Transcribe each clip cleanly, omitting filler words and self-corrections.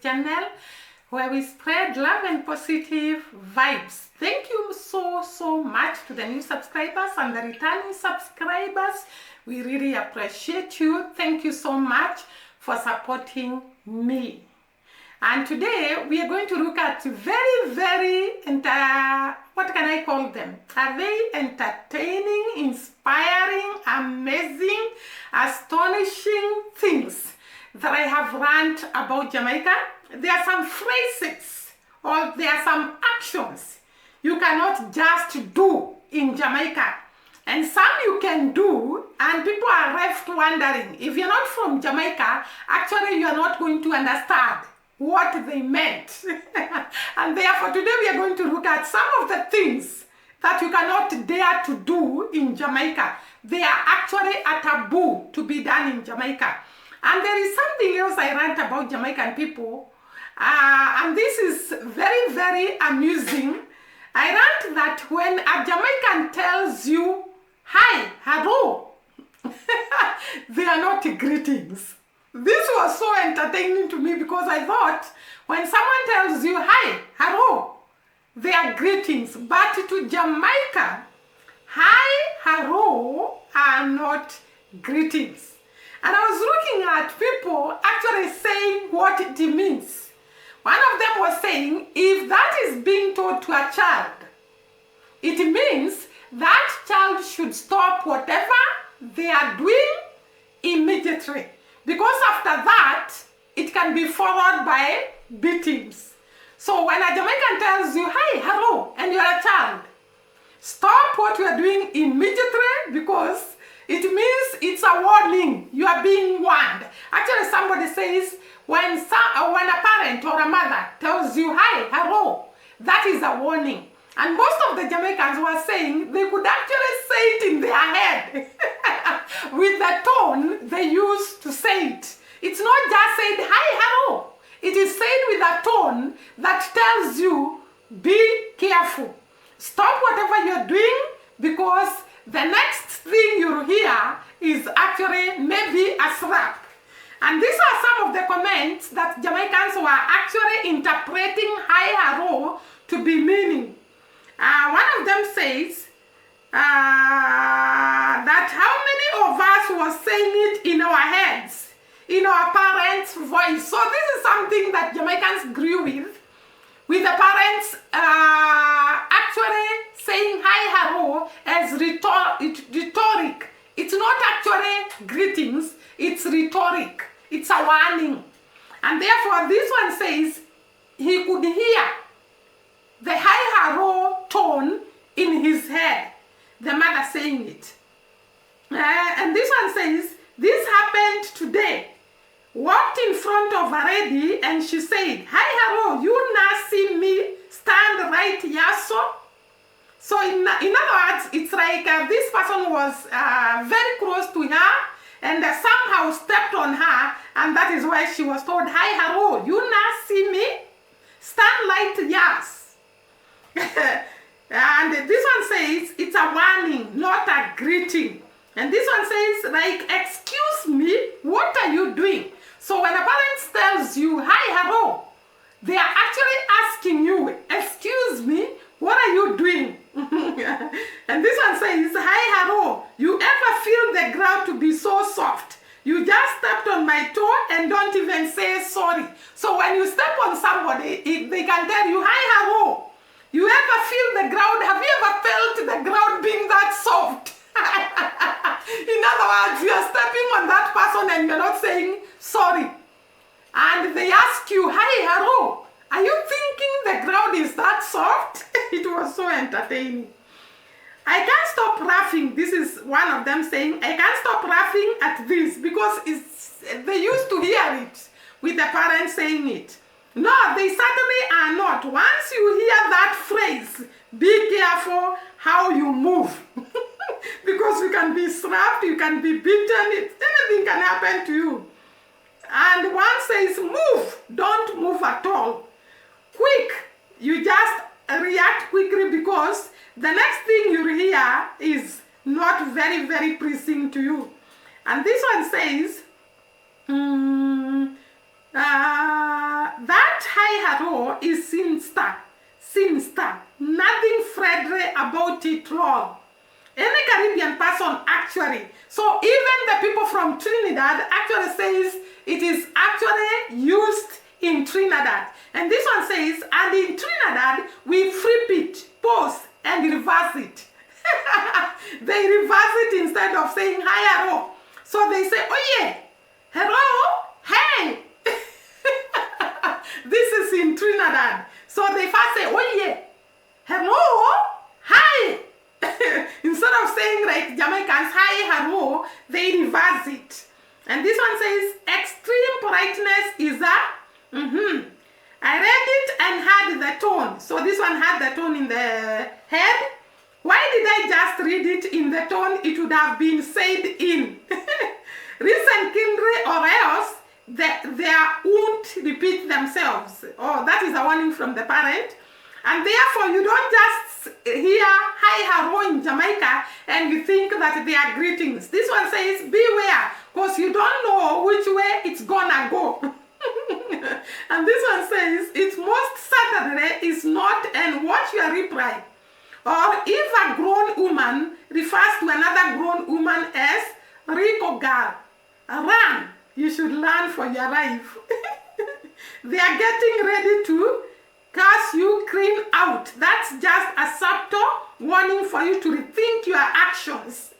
channel where we spread love and positive vibes. Thank you so much to the new subscribers and the returning subscribers. We really appreciate you. Thank you so much for supporting me. And today we are going to look at very what can I call them? Are they entertaining, inspiring, amazing, astonishing things that I have learned about Jamaica? There are some phrases or there are some actions you cannot just do in Jamaica. And some you can do, and people are left wondering. If you're not from Jamaica, actually you are not going to understand what they meant. And therefore today we are going to look at some of the things that you cannot dare to do in Jamaica. They are actually a taboo to be done in Jamaica. And there is something else I learned about Jamaican people, and this is very amusing. I learned that when a Jamaican tells you hi, hello, they are not greetings. This was so entertaining to me because I thought when someone tells you hi, hello, they are greetings. But to Jamaica, hi, hello are not greetings. And I was looking at people actually saying what it means. One of them was saying, if that is being told to a child, it means that child should stop whatever they are doing immediately. Because after that, it can be followed by beatings. So when a Jamaican tells you, hi, hello, and you're a child, stop what you are doing immediately because it means it's a warning. You are being warned. Actually, somebody says, when a parent or a mother tells you, hi, hello, that is a warning. And most of the Jamaicans were saying they could actually say it in their head with the tone they used to say it. It's not just said, hi, hello. It is said with a tone that tells you, be careful. Stop whatever you're doing because the next thing you'll hear is actually maybe a slap. And these are some of the comments that Jamaicans were actually interpreting hi, hello to be meaning. One of them says that how many of us were saying it in our heads, in our parents' voice. So this is something that Jamaicans grew with the parents actually saying hi, hello as rhetoric. It's not actually greetings, it's rhetoric. It's a warning. And therefore this one says he could hear the hi, hello tone in his head, the mother saying it. And this one says, this happened today. Walked in front of a lady and she said, hi, hello, you now see me stand right here, so in other words, it's like this person was very close to her and somehow stepped on her, and that is why she was told, hi, hello, you now see me stand right here. And this one says it's a warning, not a greeting. And this one says, like, excuse me, what are you doing? So when a parent tells you, hi, hello, they are actually asking you, excuse me, what are you doing? And this one says, hi, hello, you ever feel the ground to be so soft? You just stepped on my toe and don't even say sorry. So when you step on somebody, they can tell you, hi, hello. You ever feel the ground? Have you ever felt the ground being that soft? In other words, you are stepping on that person and you're not saying sorry. And they ask you, hi, hello, are you thinking the ground is that soft? It was so entertaining. I can't stop laughing. This is one of them saying, I can't stop laughing at this because they used to hear it with the parents saying it. No, they certainly are not. Once you hear that phrase, be careful how you move. Because you can be slapped, you can be beaten, anything can happen to you. And one says, move, don't move at all. Quick, you just react quickly because the next thing you hear is not very pleasing to you. And this one says, That high haro is sinister, sinister. Nothing friendly about it all. Any Caribbean person actually. So even the people from Trinidad actually says it is actually used in Trinidad. And this one says, and in Trinidad, we flip it, pause, and reverse it. They reverse it instead of saying hi, hello. So they say, oh yeah, hello, hey. This is in Trinidad. So they first say, oh yeah, hello, hi. Instead of saying like Jamaicans, hi, hello, they reverse it. And this one says, extreme politeness is a, I read it and had the tone. So this one had the tone in the head. Why did I just read it in the tone it would have been said in? Recent kindred or else they won't repeat themselves. Oh, that is a warning from the parent. And therefore, you don't just hear hi, hello in Jamaica and you think that they are greetings. This one says, beware, because you don't know which way it's gonna go. And this one says, it's most certainly is not, and watch your reply. Or if a grown woman refers to another grown woman as Rico girl, run, you should learn for your life. They are getting ready to curse you clean out. That's just a subtle warning for you to rethink your actions.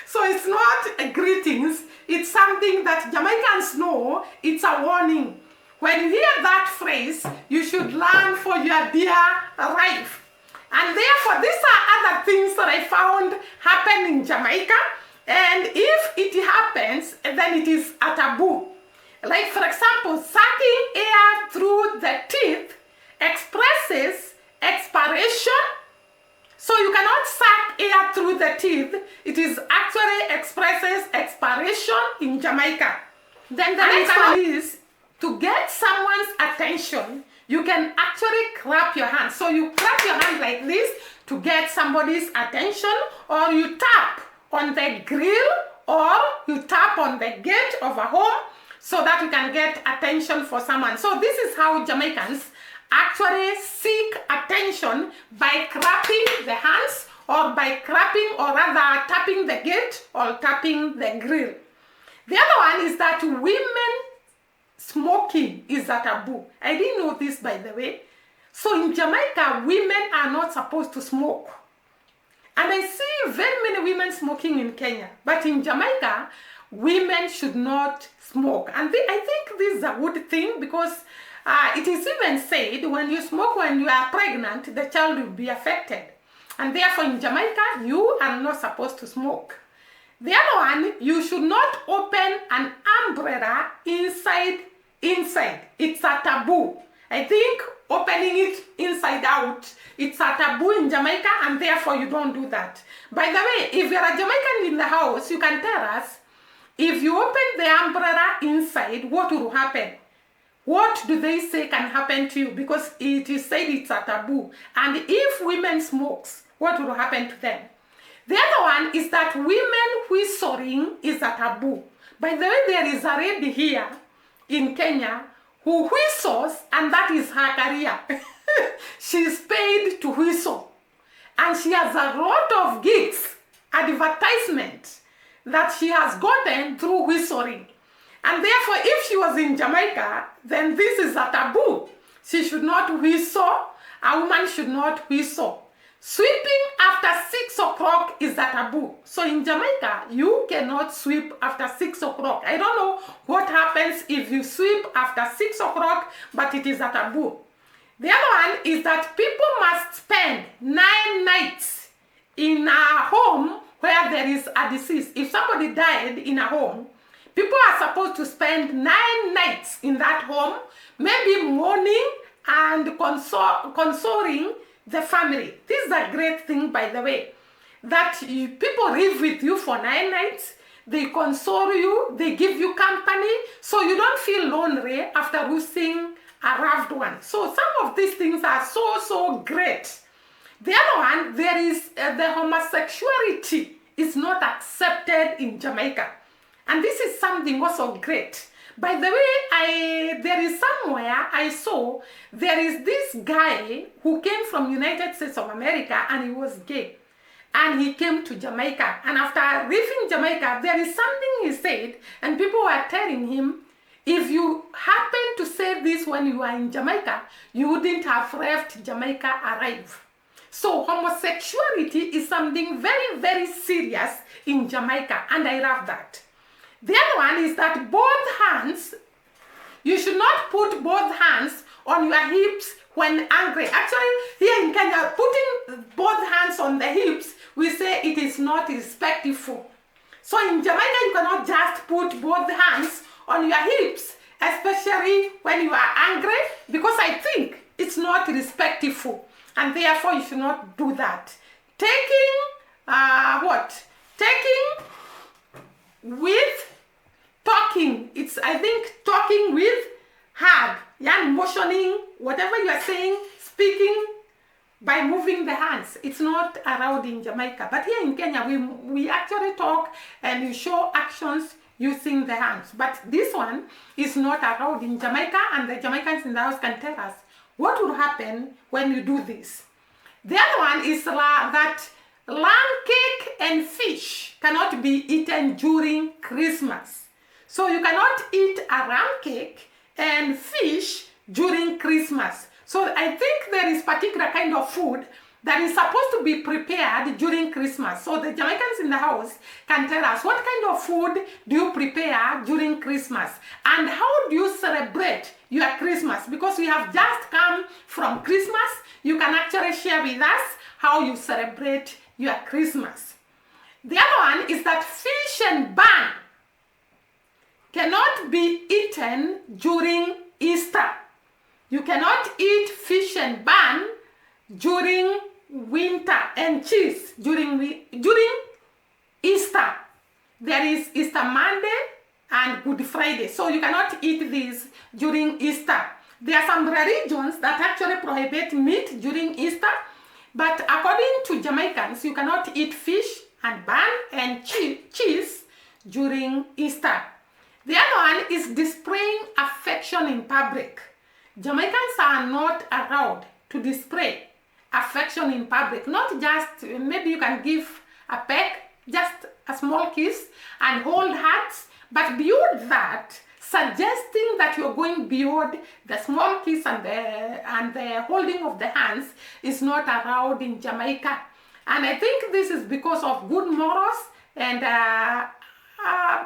So it's not a greetings, it's something that Jamaicans know, it's a warning. When you hear that phrase, you should learn for your dear life. And therefore, these are other things that I found happen in Jamaica. And if it happens, then it is a taboo. Like, for example, sucking air through the teeth expresses expiration. So you cannot suck air through the teeth. It is actually expresses expiration in Jamaica. Then the next one is to get someone's attention. You can actually clap your hands. So you clap your hand like this to get somebody's attention, or you tap on the grill, or you tap on the gate of a home so that you can get attention for someone. So this is how Jamaicans actually seek attention, by clapping the hands, or by clapping, or rather tapping the gate or tapping the grill. The other one is that women smoking is a taboo. I didn't know this, by the way. So in Jamaica, women are not supposed to smoke. And I see very many women smoking in Kenya. But in Jamaica, women should not smoke. And I think this is a good thing, because it is even said when you smoke when you are pregnant, the child will be affected. And therefore in Jamaica, you are not supposed to smoke. The other one, you should not open an umbrella inside. It's a taboo. I think opening it inside out, it's a taboo in Jamaica, and therefore you don't do that. By the way, if you're a Jamaican in the house, you can tell us, if you open the umbrella inside, what will happen? What do they say can happen to you? Because it is said it's a taboo. And if women smokes, what will happen to them? The other one is that women whistling is a taboo. By the way, there is a lady here in Kenya who whistles, and that is her career. She's paid to whistle. And she has a lot of gigs, advertisement, that she has gotten through whistling. And therefore, if she was in Jamaica, then this is a taboo. She should not whistle. A woman should not whistle. Sweeping after 6 o'clock is a taboo. So in Jamaica, you cannot sweep after 6 o'clock. I don't know what happens if you sweep after 6 o'clock, but it is a taboo. The other one is that people must spend 9 nights in a home where there is a disease. If somebody died in a home, people are supposed to spend 9 nights in that home, maybe mourning and consoling the family. This is a great thing, by the way, that people live with you for 9 nights. They console you, they give you company, so you don't feel lonely after losing a loved one. So some of these things are so great. The other one, there is the homosexuality is not accepted in Jamaica. And this is something also great. By the way, there is somewhere I saw there is this guy who came from United States of America and he was gay. And he came to Jamaica. And after leaving Jamaica, there is something he said, and people were telling him, if you happen to say this when you are in Jamaica, you wouldn't have left Jamaica alive. So homosexuality is something very, very serious in Jamaica, and I love that. The other one is that both hands, you should not put both hands on your hips when angry. Actually, here in Kenya, putting both hands on the hips, we say it is not respectful. So in Jamaica, you cannot just put both hands on your hips, especially when you are angry, because I think it's not respectful, and therefore you should not do that. Taking with talking. It's, I think, talking with hug. Yeah, motioning, whatever you are saying, speaking by moving the hands. It's not allowed in Jamaica. But here in Kenya, we actually talk and we show actions using the hands. But this one is not allowed in Jamaica, and the Jamaicans in the house can tell us what will happen when you do this. The other one is that lamb cake and fish cannot be eaten during Christmas. So you cannot eat a lamb cake and fish during Christmas. So I think there is particular kind of food that is supposed to be prepared during Christmas. So the Jamaicans in the house can tell us what kind of food do you prepare during Christmas, and how do you celebrate your Christmas? Because we have just come from Christmas. You can actually share with us how you celebrate your Christmas. The other one is that fish and bun cannot be eaten during Easter. You cannot eat fish and bun during winter and cheese during Easter. There is Easter Monday and Good Friday. So you cannot eat these during Easter. There are some religions that actually prohibit meat during Easter. But according to Jamaicans, you cannot eat fish and bun and cheese during Easter. The other one is displaying affection in public. Jamaicans are not allowed to display affection in public. Not just, maybe you can give a peck, just a small kiss and hold hands. But beyond that, suggesting that you're going beyond the small kiss and the holding of the hands is not allowed in Jamaica. And I think this is because of good morals and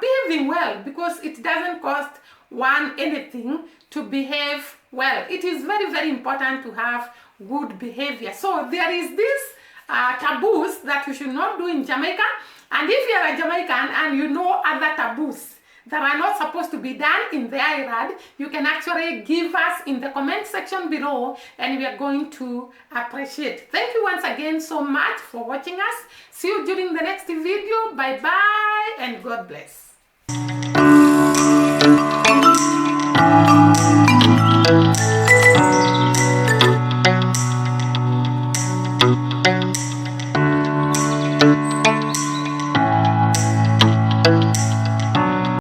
behaving well, because it doesn't cost one anything to behave well. It is very, very important to have good behavior. So there is this taboos that you should not do in Jamaica. And if you are a Jamaican and you know other taboos that are not supposed to be done in the island, you can actually give us in the comment section below, and we are going to appreciate. Thank you once again so much for watching us. See you during the next video. Bye bye and God bless.